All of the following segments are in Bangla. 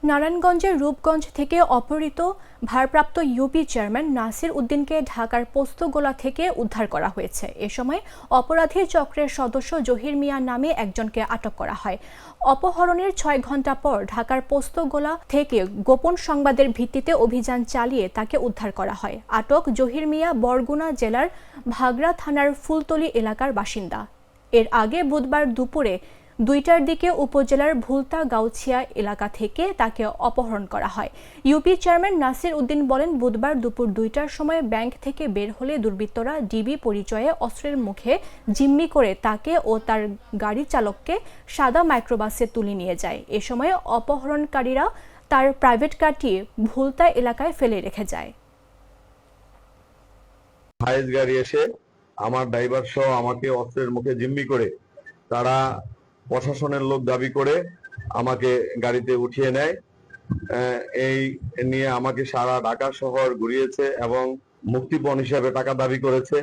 নারায়ণগঞ্জের রূপগঞ্জ থেকে অপহৃত ভারপ্রাপ্ত ইউপি চেয়ারম্যান নাসির উদ্দিনকে ঢাকার পোস্তগোলা থেকে উদ্ধার করা হয়েছে। এ সময় অপরাধী চক্রের সদস্য জহির মিয়া নামে একজনকে আটক করা হয়। অপহরণের ৬ ঘণ্টা পর ঢাকার পোস্তগোলা থেকে গোপন সংবাদের ভিত্তিতে অভিযান চালিয়ে তাকে উদ্ধার করা হয়। আটক জহির মিয়া বরগুনা জেলার ভাগড়া থানার ফুলতলী এলাকার বাসিন্দা। এর আগে বুধবার দুপুরে ২টার দিকে উপজেলার ভুলতা গাউছিয়া এলাকা থেকে তাকে অপহরণ করা হয়। ইউপি চেয়ারম্যান নাসির উদ্দিন বলেন, বুধবার দুপুর ২টার সময় ব্যাংক থেকে বের হলে দুর্বৃত্তরা ডিবি পরিচয়ে অস্ত্রের মুখে জিম্মি করে তাকে ও তার গাড়ি চালককে সাদা মাইক্রোবাসে তুলে নিয়ে যায়। এ সময় অপহরণকারীরা তার প্রাইভেট কারটি ভুলতা এলাকায় ফেলে রেখে যায়। হাইস গাড়ি এসে আমার ড্রাইভার সহ আমাকে অস্ত্রের মুখে জিম্মি করে তারা প্রশাসনের লোক দাবি করে আমাকে গাড়িতে উঠিয়ে নেয়। এই নিয়ে আমাকে সারা ঢাকা শহর ঘুরিয়েছে এবং মুক্তিপণ হিসাবে টাকা দাবি করেছে।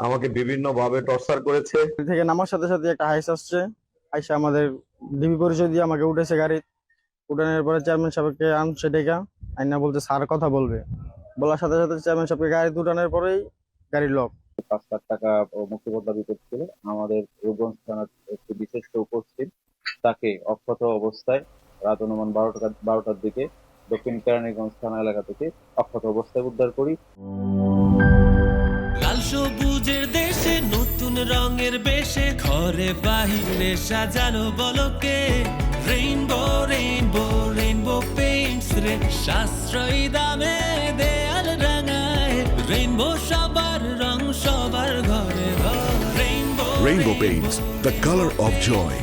আমাকে বিভিন্ন ভাবে টর্চার করেছে। থেকে নামার সাথে সাথে একটা হাইস আসছে, আইসা আমাদের ডিবি পরিচয় দিয়ে আমাকে উঠেছে গাড়ি। উঠানোর পরে চেয়ারম্যান সাহেবকে আনছে ডেকা আইনা বলতে স্যার কথা বলবে, বলার সাথে সাথে চেয়ারম্যান সাহেবকে গাড়ি উঠানোর পরেই গাড়ির লক। ৫ লাখ টাকা মুক্তিপণ দাবি করছিল। আমাদের রূপগঞ্জ থানার একটি বিশেষ উপস্থিত তাকে অক্ষত অবস্থায় রাত অনুমান ১২টার দিকে দক্ষিণ কেরানীগঞ্জ থানা এলাকা থেকে অক্ষত অবস্থায় উদ্ধার করি। লাল সবুজের দেশে নতুন রঙের বেশে ঘরে বাহিরে সাজানো বলকে রেইনবো রেইনবো রেইনবো পেইন্টস রে সাশ্রয়ী দামে দেয়াল রাঙায় রেইনবো সবার রং সবার ঘরে ঘরে Rainbow Paints, the color of joy.